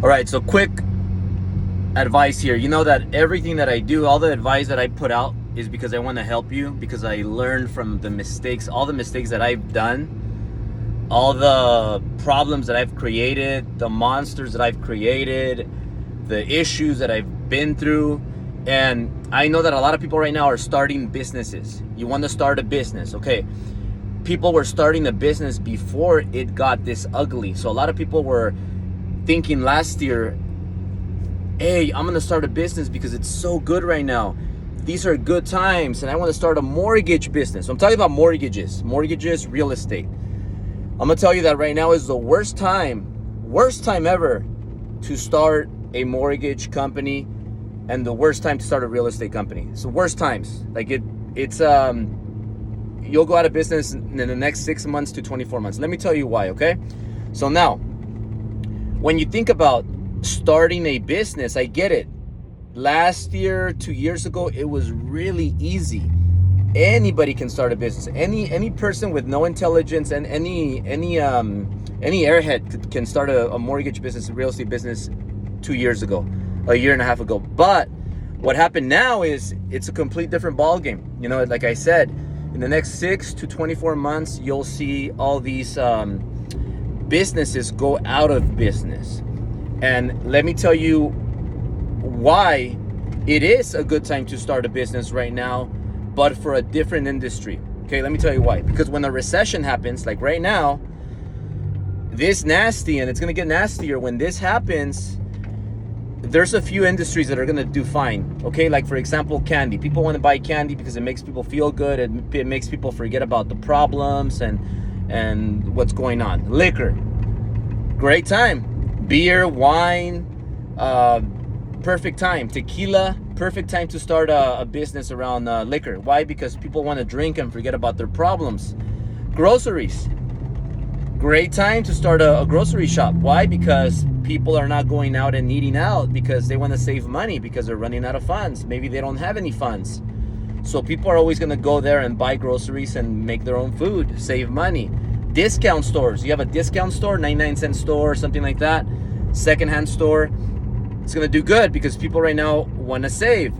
All right, so quick advice here. You know that everything that I do, all the advice that I put out is because I want to help you, because I learned from the mistakes, all the mistakes that I've done, all the problems that I've created, the monsters that I've created, the issues that I've been through. And I know that a lot of people right now are starting businesses. You want to start a business, okay? People were starting a business before it got this ugly. So a lot of people were thinking last year, hey, I'm gonna start a business because it's so good right now. These are good times, and I want to start a mortgage business. So I'm talking about mortgages, real estate. I'm gonna tell you that right now is the worst time ever to start a mortgage company, and the worst time to start a real estate company. It's the worst times. Like it's you'll go out of business in the next 6 months to 24 months. Let me tell you why, okay? So now, when you think about starting a business, I get it. Last year, 2 years ago, it was really easy. Anybody can start a business. Any person with no intelligence and any airhead can start a mortgage business, a real estate business 2 years ago, a year and a half ago. But what happened now is it's a complete different ball game. You know, like I said, in the next 6 to 24 months, you'll see all these businesses go out of business. And let me tell you why it is a good time to start a business right now, but for a different industry. Okay, let me tell you why. Because when a recession happens, like right now, this nasty, and it's gonna get nastier when this happens, there's a few industries that are gonna do fine. Okay, like for example, candy. People want to buy candy because it makes people feel good. It makes people forget about the problems and what's going on. Liquor, great time. Beer, wine, perfect time. Tequila, perfect time to start a business around liquor. Why? Because people want to drink and forget about their problems. Groceries, great time to start a grocery shop. Why? Because people are not going out and eating out because they want to save money because they're running out of funds. Maybe they don't have any funds. So people are always going to go there and buy groceries and make their own food, save money. Discount stores. You have a discount store, 99-cent store, something like that. Secondhand store. It's going to do good because people right now want to save.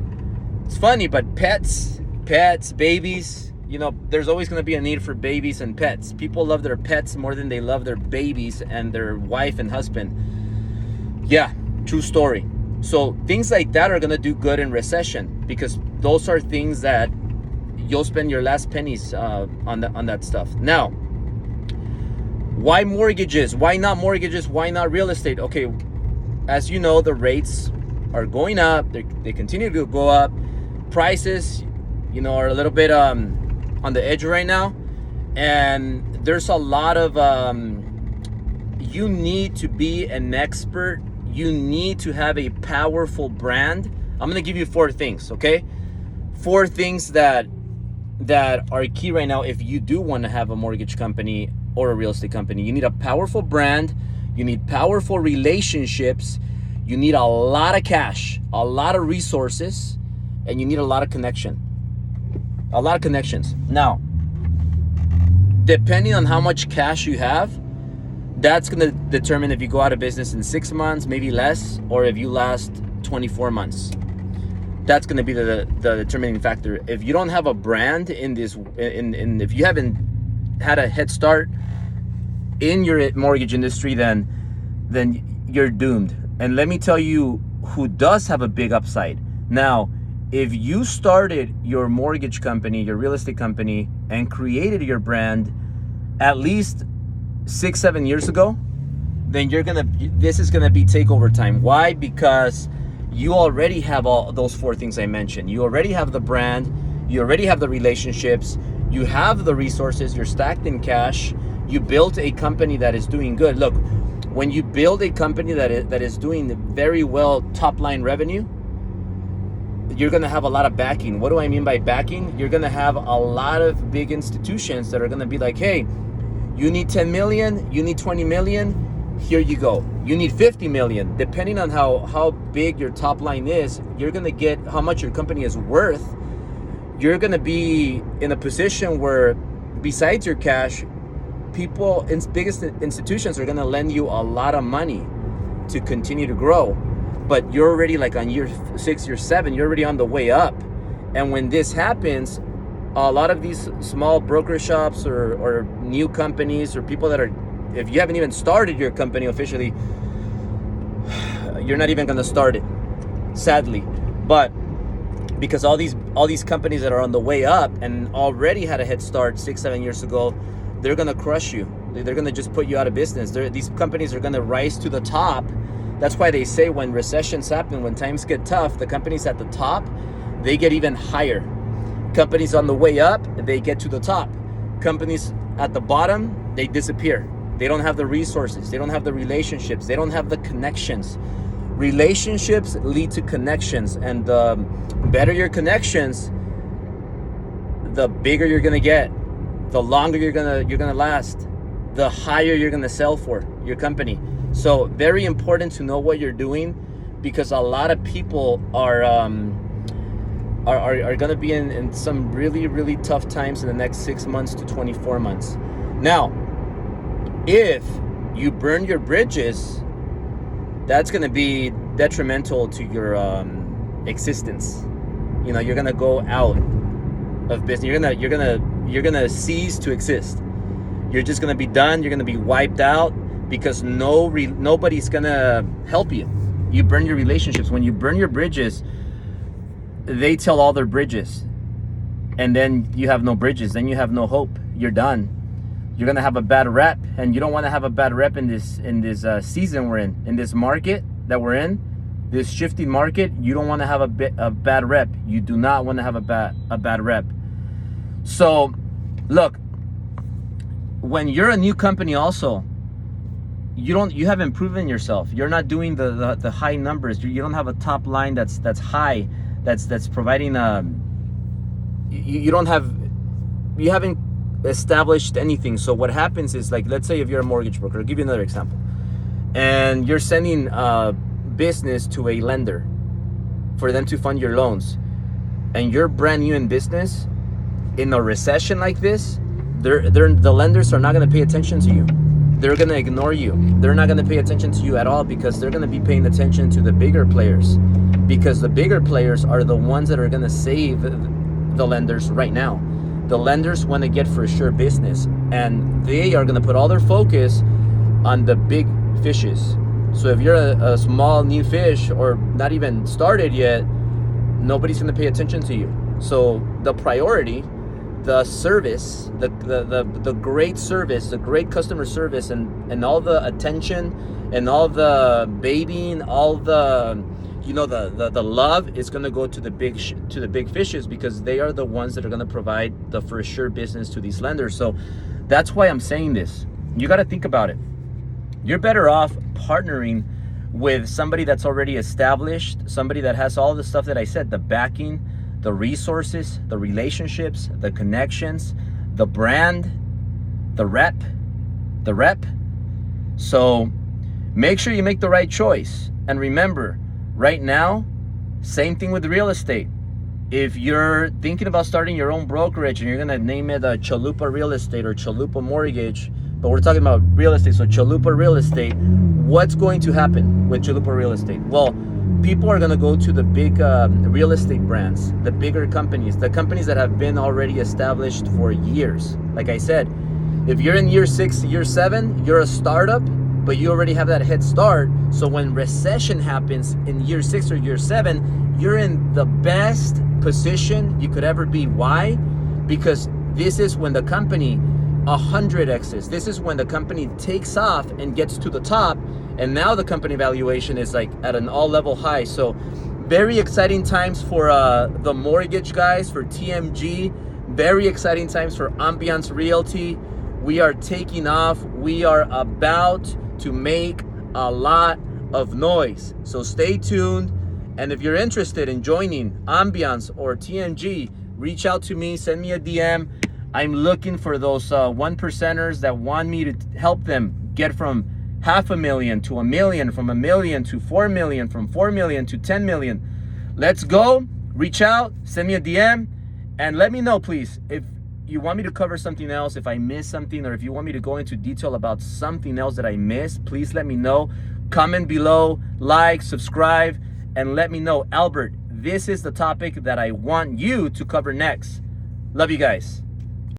It's funny, but pets, babies, you know, there's always going to be a need for babies and pets. People love their pets more than they love their babies and their wife and husband. Yeah, true story. So things like that are going to do good in recession because those are things that you'll spend your last pennies on that stuff. Now, why mortgages? Why not mortgages? Why not real estate? Okay, as you know, the rates are going up. They continue to go up. Prices, you know, are a little bit on the edge right now. And there's a lot of, you need to be an expert. You need to have a powerful brand. I'm going to give you 4 things, okay? 4 things that are key right now if you do want to have a mortgage company or a real estate company. You need a powerful brand. You need powerful relationships. You need a lot of cash, a lot of resources, and you need a lot of connections. Now, depending on how much cash you have, that's going to determine if you go out of business in 6 months, maybe less, or if you last 24 months. That's going to be the determining factor. If you don't have a brand if you haven't had a head start in your mortgage industry, then you're doomed. And let me tell you who does have a big upside. Now, if you started your mortgage company, your real estate company, and created your brand at least 6-7 years ago, then this is gonna be takeover time. Why? Because you already have all those 4 things I mentioned. You already have the brand, you already have the relationships, you have the resources, you're stacked in cash, you built a company that is doing good. Look, when you build a company that is doing very well top line revenue, you're gonna have a lot of backing. What do I mean by backing? You're gonna have a lot of big institutions that are gonna be like, hey, you need 10 million, you need 20 million, here you go. You need 50 million. Depending on how big your top line is, you're gonna get how much your company is worth. You're gonna be in a position where besides your cash, people in biggest institutions are gonna lend you a lot of money. to continue to grow. But you're already like on year 6, year 7, you're already on the way up. And when this happens, a lot of these small broker shops or new companies or people that are, if you haven't even started your company officially, you're not even going to start it, sadly. But because all these companies that are on the way up and already had a head start 6-7 years ago, they're going to crush you. They're going to just put you out of business. These companies are going to rise to the top. That's why they say when recessions happen, when times get tough, the companies at the top, they get even higher. Companies on the way up, they get to the top. Companies at the bottom, they disappear. They don't have the resources. They don't have the relationships. They don't have the connections. Relationships lead to connections, and the better your connections, the bigger you're gonna get, the longer you're gonna last, the higher you're gonna sell for your company. So very important to know what you're doing, because a lot of people are gonna be in some really, really tough times in the next 6 months to 24 months. Now, if you burn your bridges, that's going to be detrimental to your existence. You know, you're going to go out of business. You're going to cease to exist. You're just going to be done. You're going to be wiped out because nobody's going to help you. You burn your relationships. When you burn your bridges, they tell all their bridges, and then you have no bridges. Then you have no hope. You're done. You're gonna have a bad rep, and you don't want to have a bad rep in this season we're in this market that we're in, this shifting market. You don't want to have a bad rep. You do not want to have a bad rep. So, look, when you're a new company, also, you haven't proven yourself. You're not doing the high numbers. You don't have a top line that's high, that's providing you haven't established anything. So what happens is, like, let's say if you're a mortgage broker, I'll give you another example, and you're sending business to a lender for them to fund your loans, and you're brand new in business. In a recession like this, the lenders are not going to pay attention to you. They're going to ignore you. They're not going to pay attention to you at all, because they're going to be paying attention to the bigger players, because the bigger players are the ones that are going to save the lenders right now. The lenders want to get for sure business, and they are going to put all their focus on the big fishes. So if you're a small new fish or not even started yet, nobody's going to pay attention to you. So the priority, the service, the great service, the great customer service, and all the attention and all the babying, all the the love is going to go to the big fishes, because they are the ones that are going to provide the for sure business to these lenders. So that's why I'm saying this. You got to think about it. You're better off partnering with somebody that's already established, somebody that has all the stuff that I said, the backing, the resources, the relationships, the connections, the brand, the rep. So make sure you make the right choice. And remember, right now, same thing with real estate. If you're thinking about starting your own brokerage and you're going to name it Chalupa Real Estate or Chalupa Mortgage, but we're talking about real estate, so Chalupa Real Estate, what's going to happen with Chalupa Real Estate? Well, people are going to go to the big real estate brands, the bigger companies, the companies that have been already established for years. Like I said, if you're in year 6, year 7, you're a startup, but you already have that head start. So when recession happens in year 6 or year 7, you're in the best position you could ever be. Why? Because this is when the company 100x's. This is when the company takes off and gets to the top, and now the company valuation is like at an all-level high. So very exciting times for the mortgage guys, for TMG. Very exciting times for Ambiance Realty. We are taking off. We are about to make a lot of noise. So stay tuned. And if you're interested in joining Ambiance or TMG, reach out to me, send me a DM. I'm looking for those 1%ers that want me to help them get from $500,000 to $1 million, from $1 million to $4 million, from $4 million to $10 million. Let's go. Reach out, send me a DM, and let me know, please, if you want me to cover something else, if I missed something, or if you want me to go into detail about something else that I missed, please let me know. Comment below, like, subscribe, and let me know, Albert, this is the topic that I want you to cover next. Love you guys.